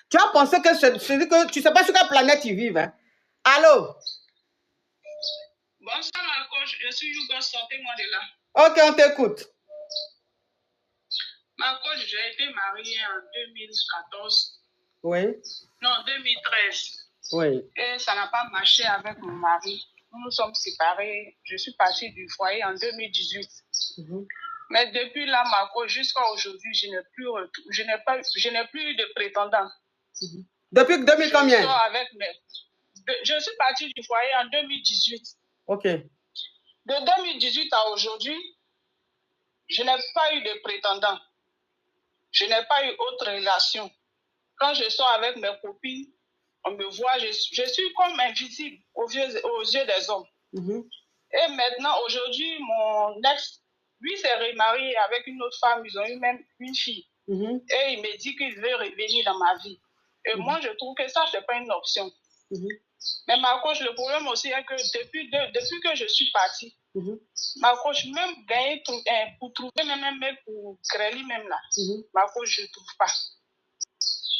Tu as pensé que tu ne sais pas sur quelle planète ils vivent. Hein? Allô? Bonsoir, ma coach. Je suis Yougo, sortez-moi de là. Ok, on t'écoute. Ma coach, j'ai été mariée en 2014. Oui. Non, 2013. Oui. Et ça n'a pas marché avec mon mari. Nous nous sommes séparés. Je suis partie du foyer en 2018. Mais depuis là, ma coach, jusqu'à aujourd'hui, je n'ai plus eu de prétendant. Depuis 2000 combien? Je suis partie du foyer en 2018. Ok. De 2018 à aujourd'hui, je n'ai pas eu de prétendant. Je n'ai pas eu autre relation. Quand je sors avec mes copines, on me voit, je suis comme invisible aux yeux des hommes. Et maintenant, aujourd'hui, mon ex, lui, s'est remarié avec une autre femme. Ils ont eu même une fille. Et il me dit qu'il veut revenir dans ma vie. Et moi, je trouve que ça, ce n'est pas une option. Mais ma coach, le problème aussi est que depuis que je suis partie, ma coach, même gagner pour trouver même un mec pour créer même là, ma coach, je ne trouve pas.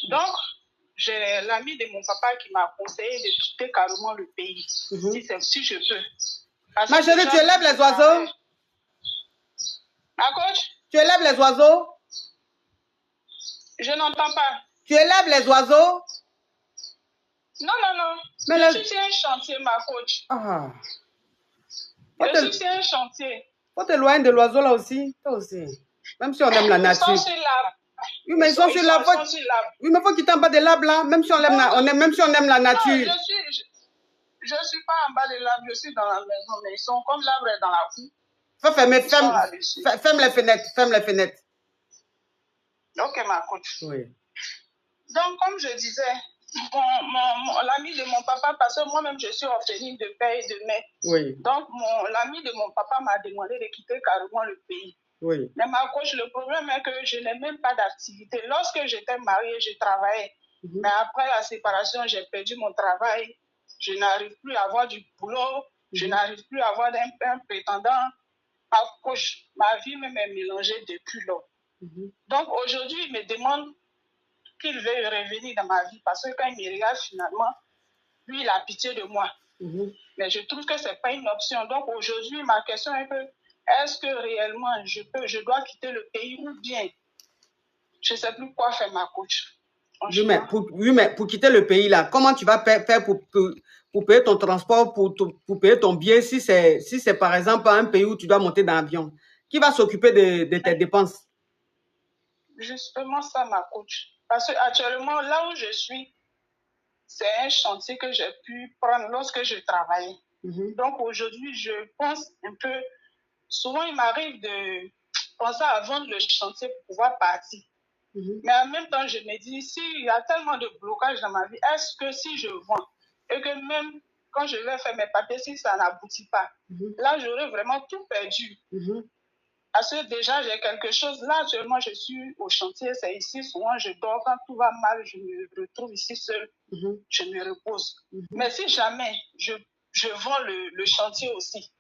Donc, j'ai l'ami de mon papa qui m'a conseillé de quitter carrément le pays, si je peux. Ma chérie, tu élèves les oiseaux? Ma coach? Tu élèves les oiseaux? Je n'entends pas. Tu élèves les oiseaux? Non, non, non. Mais je suis sur un chantier, ma coach. Ah. Je suis sur un chantier. Faut t'éloigner de l'oiseau là aussi. Toi aussi. Même si on aime la nature. Ils sont sur l'arbre. Oui, mais ils sont sur l'arbre. Oui, mais il faut quitter en bas de l'arbre là. Même si on aime la nature. Non, je suis pas en bas de l'arbre, je suis dans la maison. Mais ils sont comme l'arbre est dans la cour. Faut ferme les fenêtres. Ferme les fenêtres. Ok, ma coach. Oui. Donc, comme je disais, l'ami de mon papa, parce que moi-même, je suis orpheline de père et de mère. Oui. Donc, l'ami de mon papa m'a demandé de quitter carrément le pays. Oui. Mais ma coach, le problème est que je n'ai même pas d'activité. Lorsque j'étais mariée, je travaillais. Mais après la séparation, j'ai perdu mon travail. Je n'arrive plus à avoir du boulot. Je n'arrive plus à avoir un prétendant. Ma coach, ma vie même est mélangée depuis lors. Donc, aujourd'hui, il me demande qu'il veuille revenir dans ma vie parce que quand il me regarde finalement, lui, il a pitié de moi. Mais je trouve que ce n'est pas une option. Donc aujourd'hui, ma question est que est-ce que réellement je dois quitter le pays ou bien je ne sais plus quoi faire, ma coach. Oui, mais pour quitter le pays là, comment tu vas faire pour payer ton transport, pour payer ton billet si c'est par exemple un pays où tu dois monter dans l'avion? Qui va s'occuper de tes dépenses? Justement ça, ma coach. Parce qu'actuellement, là où je suis, c'est un chantier que j'ai pu prendre lorsque je travaillais. Donc aujourd'hui, je pense un peu, souvent il m'arrive de penser à vendre le chantier pour pouvoir partir. Mais en même temps, je me dis, s'il y a tellement de blocages dans ma vie, est-ce que si je vends et que même quand je vais faire mes papiers, si ça n'aboutit pas, là, j'aurais vraiment tout perdu. Parce que déjà, j'ai quelque chose. Là, actuellement, je suis au chantier, c'est ici. Souvent, je dors. Quand tout va mal, je me retrouve ici seule. Je me repose. Mais si jamais je vends le chantier aussi,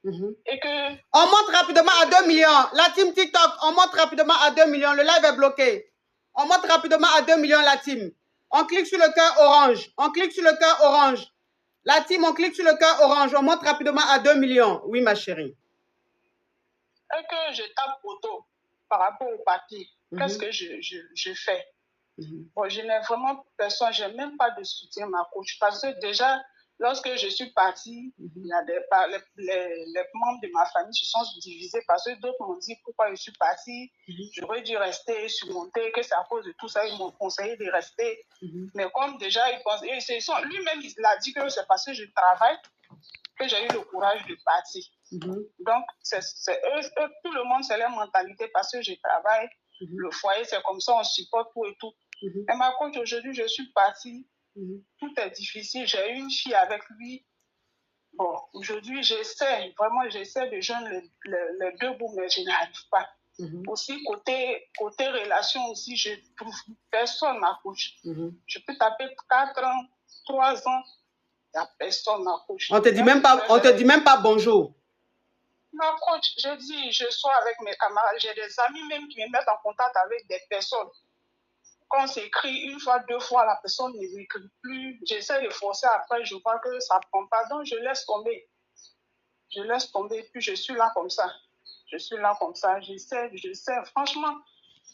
et que... On monte rapidement à 2 millions. La team TikTok, on monte rapidement à 2 millions. Le live est bloqué. On monte rapidement à 2 millions, la team. On clique sur le cœur orange. On clique sur le cœur orange. La team, on clique sur le cœur orange. On monte rapidement à 2 millions. Oui, ma chérie. Et que je tape auto par rapport au papier, qu'est-ce que je fais? Bon, je n'ai vraiment personne, je n'ai même pas de soutien, ma coach. Parce que déjà, lorsque je suis partie, il y a les membres de ma famille se sont divisés parce que d'autres m'ont dit pourquoi je suis partie. J'aurais dû rester, surmonter, que c'est à cause de tout ça, ils m'ont conseillé de rester. Mais comme déjà, ils pensent, lui-même, il a dit que c'est parce que je travaille que j'ai eu le courage de partir. Donc, eux, tout le monde, c'est leur mentalité parce que je travaille. Le foyer, c'est comme ça, on supporte tout et tout. Et ma coach, aujourd'hui, je suis partie. Tout est difficile. J'ai eu une fille avec lui. Bon, aujourd'hui, j'essaie de joindre les deux bouts, mais je n'arrive pas. Aussi, côté relation aussi, je trouve personne, ma coach. Je peux taper 4 ans, 3 ans. Il n'y a personne, ma coach. On te dit même pas bonjour. Ma coach, je dis, je sois avec mes camarades. J'ai des amis même qui me mettent en contact avec des personnes. quand on s'écrit une fois, deux fois, la personne ne m'écrit plus. J'essaie de forcer, après, je vois que ça ne prend pas. Donc, je laisse tomber. Je laisse tomber, puis je suis là comme ça. Je suis là comme ça. J'essaie. Franchement,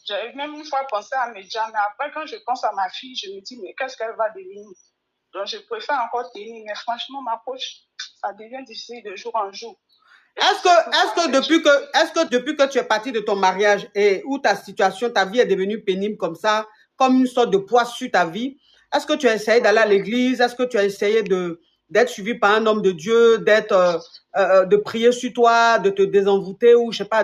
j'avais même une fois pensé à mes jams, mais après, quand je pense à ma fille, je me dis, mais qu'est-ce qu'elle va devenir? Donc, je préfère encore tenir, mais franchement, ma poche, ça devient difficile de jour en jour. Est-ce que depuis que tu es parti de ton mariage et où ta situation, ta vie est devenue pénible comme ça, comme une sorte de poids sur ta vie, est-ce que tu as essayé d'aller à l'église? Est-ce que tu as essayé d'être suivi par un homme de Dieu, de prier sur toi, de te désenvoûter ou je sais pas,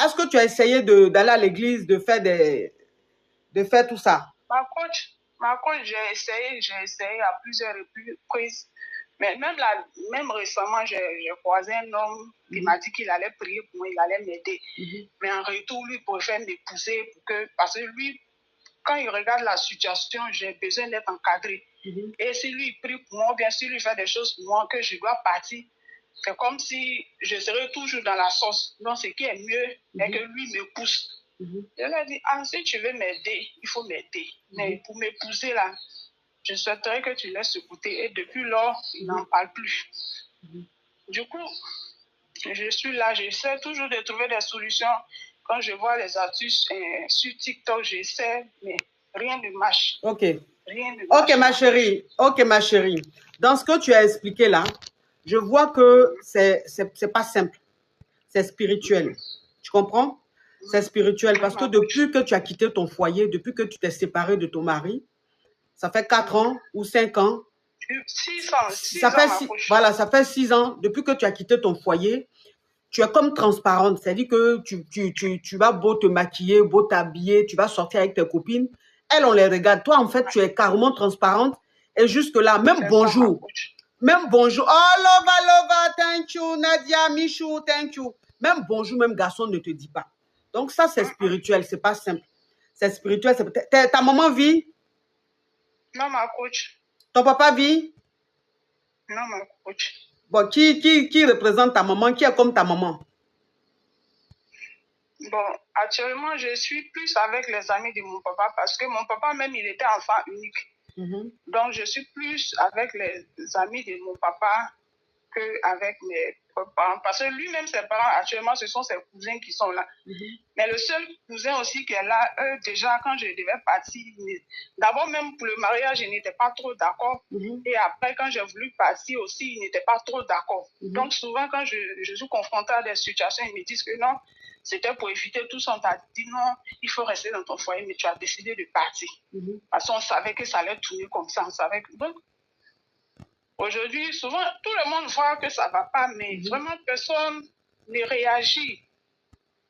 est-ce que tu as essayé d'aller à l'église, de faire tout ça? Ma coach, j'ai essayé à plusieurs reprises. Mais même récemment, j'ai croisé un homme qui m'a dit qu'il allait prier pour moi, il allait m'aider. Mais en retour, lui préfère m'épouser parce que lui, quand il regarde la situation, j'ai besoin d'être encadré. Et si lui prie pour moi, bien sûr, lui fait des choses pour moi que je dois partir, c'est comme si je serais toujours dans la sauce. Donc, ce qui est mieux est que lui me pousse. Je lui ai dit, si tu veux m'aider, il faut m'aider. Mais pour m'épouser, là, je souhaiterais que tu laisses ce côté. Et depuis lors, il n'en parle plus. Du coup, je suis là, j'essaie toujours de trouver des solutions. Quand je vois les artistes sur TikTok, j'essaie, mais rien ne marche. Ok. Rien ne marche. Ok, ma chérie. Dans ce que tu as expliqué là, je vois que c'est pas simple. C'est spirituel. Tu comprends? C'est spirituel parce que depuis que tu as quitté ton foyer, depuis que tu t'es séparé de ton mari, ça fait 4 ans ou 5 ans. 6 ans. Voilà, ça fait 6 ans. Depuis que tu as quitté ton foyer, tu es comme transparente. C'est-à-dire que tu vas beau te maquiller, beau t'habiller, tu vas sortir avec tes copines. Elles, on les regarde. Toi, en fait, tu es carrément transparente. Et jusque-là, même bonjour. Même bonjour. Oh, lova, thank you. Nadia, Michou, thank you. Même bonjour, même garçon ne te dit pas. Donc ça, c'est spirituel. C'est pas simple. C'est spirituel. Ta maman vit? Non, ma coach. Ton papa vit? Non, ma coach. Bon, qui représente ta maman? Qui est comme ta maman? Bon, actuellement, je suis plus avec les amis de mon papa parce que mon papa même, il était enfant unique. Donc, je suis plus avec les amis de mon papa qu'avec mes parents. Parce que lui-même, ses parents, actuellement, ce sont ses cousins qui sont là. Mais le seul cousin aussi qui est là, eux, déjà, quand je devais partir, d'abord, même pour le mariage, ils n'étaient pas trop d'accord. Et après, quand j'ai voulu partir aussi, ils n'étaient pas trop d'accord. Donc, souvent, quand je suis confrontée à des situations, ils me disent que non, c'était pour éviter tout ça. On t'a dit non, il faut rester dans ton foyer, mais tu as décidé de partir. Parce qu'on savait que ça allait tourner comme ça. On savait que... Donc, aujourd'hui, souvent, tout le monde voit que ça ne va pas, mais vraiment, personne ne réagit.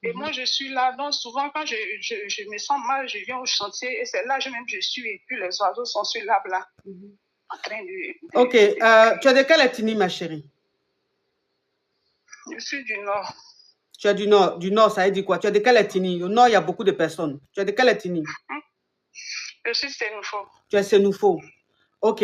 Et moi, je suis là. Donc, souvent, quand je me sens mal, je viens au chantier et c'est là même je suis. Et puis, les oiseaux sont sur l'arbre là, en train de... Ok. Tu es de quelle ethnie, ma chérie? Je suis du Nord. Tu es du Nord. Du Nord, ça veut dire quoi? Tu es de quelle ethnie? Au Nord, il y a beaucoup de personnes. Tu es de quelle ethnie? Je suis Sénoufo. Tu es Sénoufo. Ok.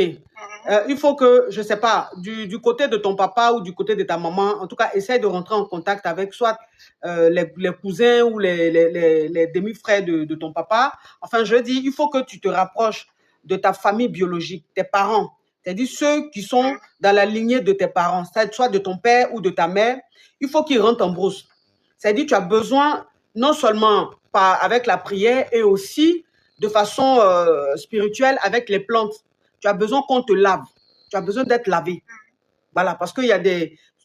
Il faut que, je ne sais pas, du côté de ton papa ou du côté de ta maman, en tout cas, essaye de rentrer en contact avec soit les cousins ou les demi-frères de ton papa. Enfin, je dis, il faut que tu te rapproches de ta famille biologique, tes parents. C'est-à-dire ceux qui sont dans la lignée de tes parents, soit de ton père ou de ta mère. Il faut qu'ils rentrent en brousse. C'est-à-dire, tu as besoin, non seulement avec la prière, et aussi de façon spirituelle avec les plantes. Tu as besoin qu'on te lave. Tu as besoin d'être lavé. Voilà, parce qu'il y a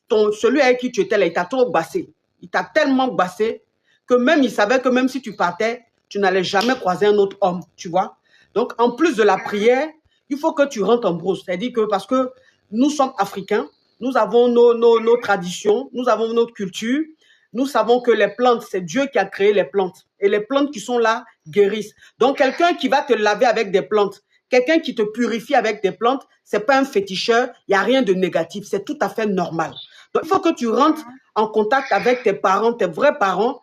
celui avec qui tu étais là, il t'a trop bassé. Il t'a tellement bassé que même il savait que même si tu partais, tu n'allais jamais croiser un autre homme, tu vois. Donc, en plus de la prière, il faut que tu rentres en brousse. C'est-à-dire que parce que nous sommes africains, nous avons nos traditions, nous avons notre culture. Nous savons que les plantes, c'est Dieu qui a créé les plantes. Et les plantes qui sont là guérissent. Donc, quelqu'un qui va te laver avec des plantes, quelqu'un qui te purifie avec des plantes, c'est pas un féticheur, il n'y a rien de négatif, c'est tout à fait normal. Donc, il faut que tu rentres en contact avec tes parents, tes vrais parents,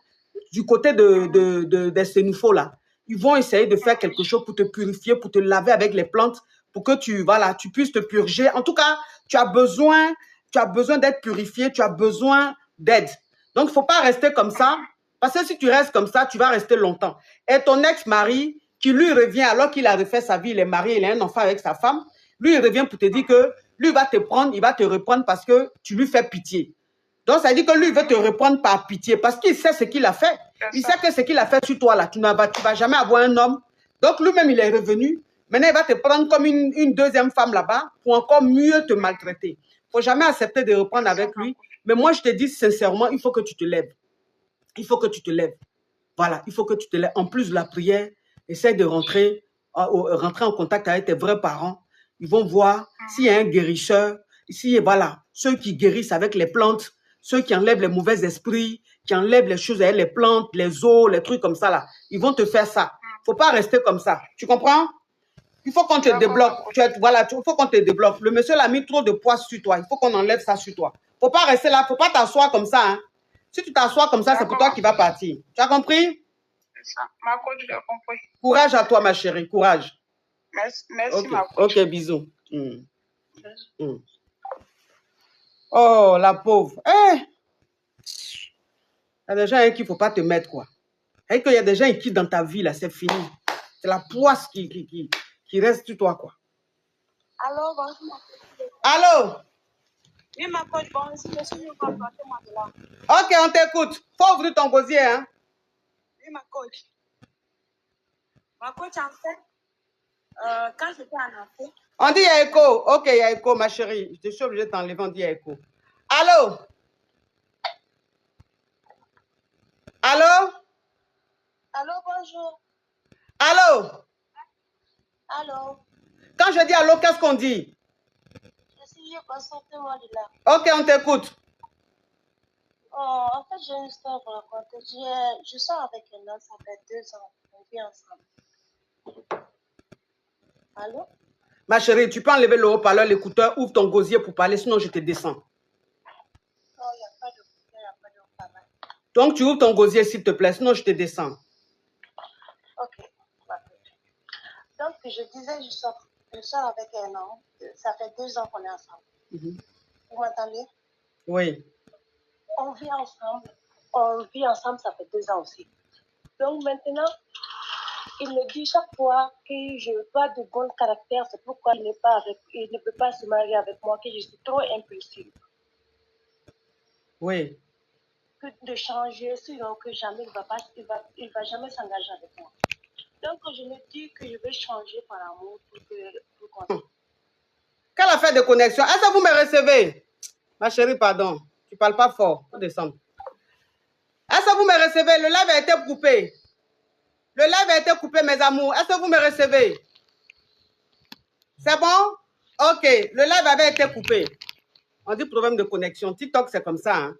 du côté des Sénoufos là. Ils vont essayer de faire quelque chose pour te purifier, pour te laver avec les plantes, pour que tu puisses te purger. En tout cas, tu as besoin d'être purifié, tu as besoin d'aide. Donc, il ne faut pas rester comme ça, parce que si tu restes comme ça, tu vas rester longtemps. Et ton ex-mari, qui lui revient alors qu'il a refait sa vie, il est marié, il a un enfant avec sa femme, lui, il revient pour te dire que lui va te prendre, il va te reprendre parce que tu lui fais pitié. Donc, ça dit que lui, il veut te reprendre par pitié parce qu'il sait ce qu'il a fait. Il sait que ce qu'il a fait sur toi, là, tu ne vas jamais avoir un homme. Donc, lui-même, il est revenu. Maintenant, il va te prendre comme une deuxième femme là-bas pour encore mieux te maltraiter. Il ne faut jamais accepter de reprendre avec lui. Mais moi, je te dis sincèrement, il faut que tu te lèves. Il faut que tu te lèves. Voilà, il faut que tu te lèves. En plus de la prière, essaie de rentrer en contact avec tes vrais parents. Ils vont voir s'il y a un guérisseur. Ici, voilà, ceux qui guérissent avec les plantes, ceux qui enlèvent les mauvais esprits, qui enlèvent les choses avec les plantes, les eaux, les trucs comme ça, là. Ils vont te faire ça. Il ne faut pas rester comme ça. Tu comprends? Il faut qu'on te débloque. Voilà, il faut qu'on te débloque. Le monsieur l'a mis trop de poids sur toi. Il faut qu'on enlève ça sur toi. Il ne faut pas rester là. Il ne faut pas t'asseoir comme ça. Hein. Si tu t'assois comme ça, c'est pour toi qui va partir. Tu as compris? C'est ça. Ma coach, j'ai compris. Courage à toi, ma chérie. Courage. Merci, okay. Ma coach. Ok, bisous. Oh, la pauvre. Il y a des gens avec qui il ne faut pas te mettre, quoi. Et qu'il y a des gens qui, dans ta vie, là, c'est fini. C'est la poisse qui reste sur toi, quoi. Allô, bonjour. Allô? Oui, ma coach, bon, si je suis moi de là. Ok, on t'écoute. Faut ouvrir ton gosier, hein? Oui, ma coach. Ma coach, en fait, quand j'étais en Afrique... On dit il y a écho. Ok, il y a écho, ma chérie. Je suis obligée de t'enlever, on dit il y a écho. Allô? Allô? Allô, bonjour. Allô? Allô? Quand je dis allô, qu'est-ce qu'on dit? Je suis sortez-moi de là. Ok, on t'écoute. Oh, en fait, j'ai une histoire à raconter. Je sors avec un homme, ça fait 2 ans. On vit ensemble. Allô? Ma chérie, tu peux enlever le haut-parleur, l'écouteur, ouvre ton gosier pour parler, sinon je te descends. Non, il n'y a pas de couteau, il n'y a pas de haut-parleur. Donc, tu ouvres ton gosier, s'il te plaît, sinon je te descends. Ok. Donc, je disais, je sors avec un homme. Ça fait 2 ans qu'on est ensemble. Vous m'entendez? Oui. On vit ensemble, ça fait 2 ans aussi. Donc maintenant, il me dit chaque fois que je n'ai pas de bon caractère, c'est pourquoi il ne peut pas se marier avec moi, que je suis trop impulsive. Oui. Que de changer, sinon que jamais il va jamais s'engager avec moi. Donc je me dis que je vais changer par amour pour Quelle affaire de connexion? Est-ce que vous me recevez? Ma chérie, pardon. Tu ne parles pas fort. Faut descendre. Est-ce que vous me recevez? Le live a été coupé. Le live a été coupé, mes amours. Est-ce que vous me recevez? C'est bon? Ok. Le live avait été coupé. On dit problème de connexion. TikTok, c'est comme ça. Hein?